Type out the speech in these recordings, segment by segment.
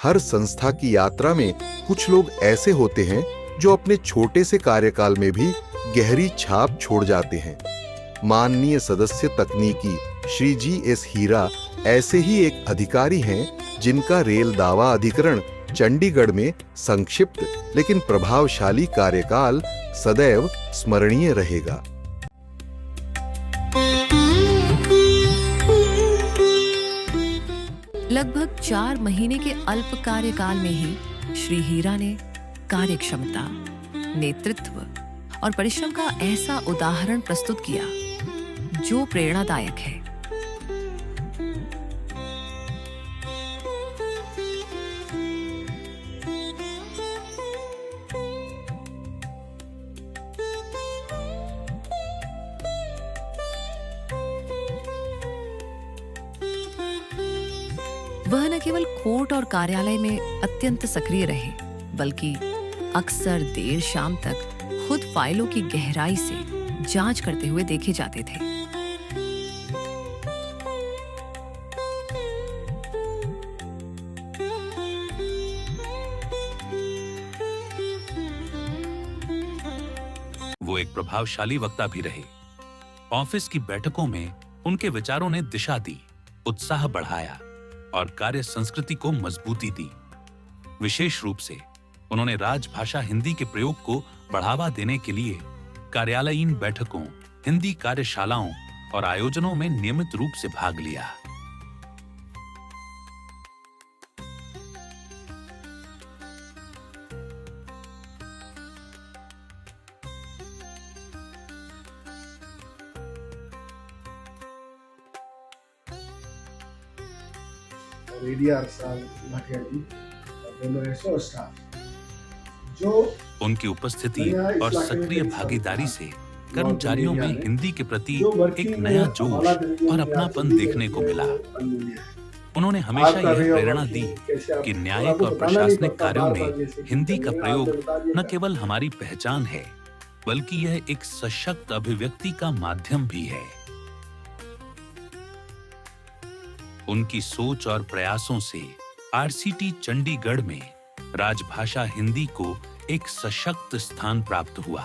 हर संस्था की यात्रा में कुछ लोग ऐसे होते हैं जो अपने छोटे से कार्यकाल में भी गहरी छाप छोड़ जाते हैं। माननीय सदस्य तकनीकी श्री जी.एस. हीरा ऐसे ही एक अधिकारी हैं जिनका रेल दावा अधिकरण चंडीगढ़ में संक्षिप्त लेकिन प्रभावशाली कार्यकाल सदैव स्मरणीय रहेगा। लगभग 4 महीने के अल्प कार्यकाल में ही श्री हीरा ने कार्यक्षमता, नेतृत्व और परिश्रम का ऐसा उदाहरण प्रस्तुत किया जो प्रेरणादायक है। वह न केवल कोर्ट और कार्यालय में अत्यंत सक्रिय रहे, बल्कि अक्सर देर शाम तक खुद फाइलों की गहराई से जांच करते हुए देखे जाते थे। वो एक प्रभावशाली वक्ता भी रहे। ऑफिस की बैठकों में उनके विचारों ने दिशा दी, उत्साह बढ़ाया और कार्य संस्कृति को मजबूती दी। विशेष रूप से उन्होंने राजभाषा हिंदी के प्रयोग को बढ़ावा देने के लिए कार्यालयीन बैठकों, हिंदी कार्यशालाओं और आयोजनों में नियमित रूप से भाग लिया। रेडियर साहब भाटिया जी और दोनों एसओ स्टाफ जो उनकी उपस्थिति और सक्रिय भागीदारी से कर्मचारियों में हिंदी के प्रति एक नया जोश और अपनापन देखने को मिला। उन्होंने हमेशा यह प्रेरणा दी कि न्यायिक और प्रशासनिक कार्यों में हिंदी का प्रयोग न केवल हमारी पहचान है, बल्कि यह एक सशक्त अभिव्यक्ति का माध्यम भी है। उनकी सोच और प्रयासों से आरसीटी चंडीगढ़ में राजभाषा हिंदी को एक सशक्त स्थान प्राप्त हुआ।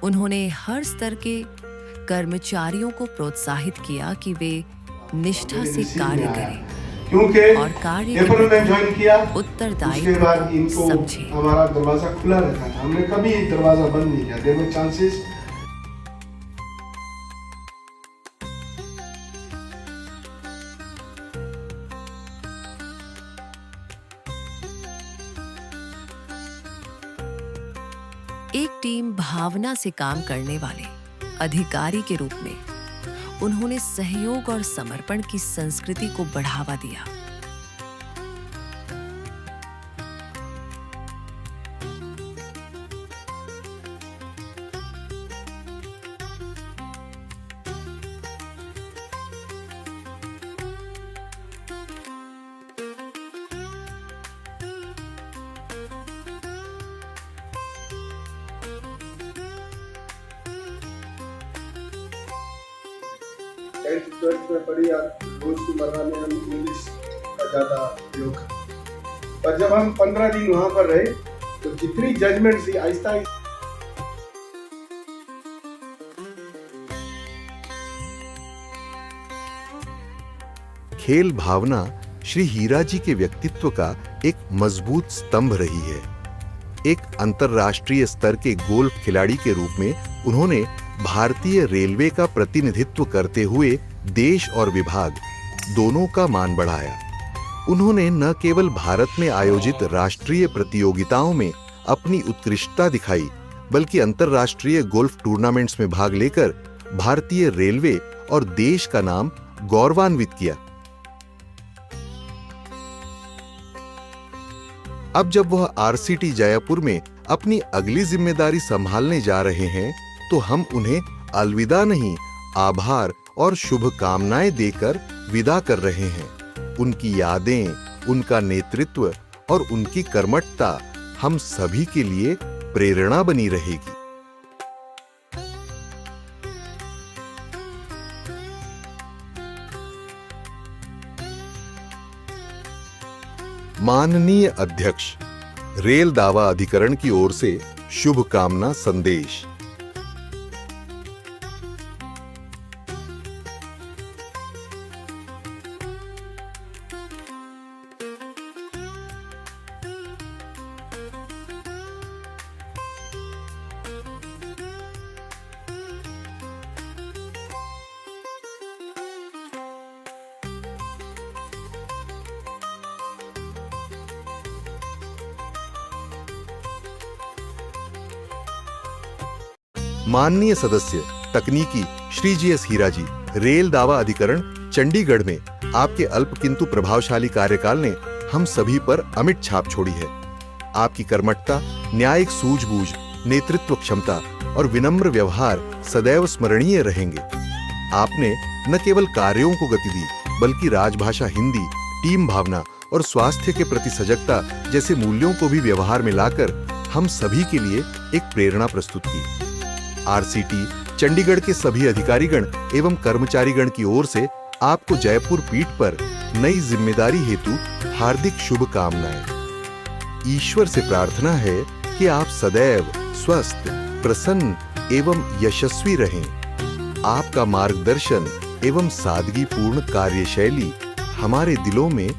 उन्होंने हर स्तर के कर्मचारियों को प्रोत्साहित किया कि वे निष्ठा से कार्य करें क्योंकि और कार्य अप्रैल में ज्वाइन किया, उसके उत्तरदायित्व बाद इनको समझे। हमारा दरवाजा खुला रहता था, हमने कभी दरवाजा बंद नहीं किया। देयर वर चांसेस एक टीम भावना से काम करने वाले अधिकारी के रूप में उन्होंने सहयोग और समर्पण की संस्कृति को बढ़ावा दिया। में पढ़ी रोजमर्रा में हम इंग्लिश का ज्यादा उपयोग करते। पर जब हम 15 दिन वहां पर रहे तो जितनी जजमेंट थी आहिस्ता खेल भावना श्री हीरा जी के व्यक्तित्व का एक मजबूत स्तंभ रही है। एक अंतर्राष्ट्रीय स्तर के गोल्फ खिलाड़ी के रूप में उन्होंने भारतीय रेलवे का प्रतिनिधित्व करते हुए देश और विभाग दोनों का मान बढ़ाया। उन्होंने न केवल भारत में आयोजित राष्ट्रीय प्रतियोगिताओं में अपनी उत्कृष्टता दिखाई, बल्कि अंतर्राष्ट्रीय गोल्फ टूर्नामेंट्स में भाग लेकर भारतीय रेलवे और देश का नाम गौरवान्वित किया। अब जब वह आरसीटी जयपुर में अपनी अगली जिम्मेदारी संभालने जा रहे हैं, तो हम उन्हें अलविदा नहीं, आभार और शुभकामनाएं देकर विदा कर रहे हैं। उनकी यादें, उनका नेतृत्व और उनकी कर्मठता हम सभी के लिए प्रेरणा बनी रहेगी। माननीय अध्यक्ष, रेल दावा अधिकरण की ओर से शुभकामना संदेश। माननीय सदस्य तकनीकी श्री जी.एस. हीरा जी, रेल दावा अधिकरण चंडीगढ़ में आपके अल्प किंतु प्रभावशाली कार्यकाल ने हम सभी पर अमिट छाप छोड़ी है। आपकी कर्मठता, न्यायिक सूझबूझ, नेतृत्व क्षमता और विनम्र व्यवहार सदैव स्मरणीय रहेंगे। आपने न केवल कार्यों को गति दी, बल्कि राजभाषा हिंदी, टीम भावना और स्वास्थ्य के प्रति सजगता जैसे मूल्यों को भी व्यवहार में लाकर हम सभी के लिए एक प्रेरणा प्रस्तुत की। आरसीटी चंडीगढ़ के सभी अधिकारीगण एवं कर्मचारीगण की ओर से आपको जयपुर पीठ पर नई जिम्मेदारी हेतु हार्दिक शुभकामनाएं। ईश्वर से प्रार्थना है कि आप सदैव स्वस्थ, प्रसन्न एवं यशस्वी रहें। आपका मार्गदर्शन एवं सादगीपूर्ण कार्यशैली हमारे दिलों में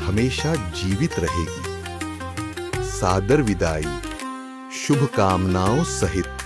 हमेशा जीवित रहेगी। सादर विदाई, शुभकामनाओं सहित।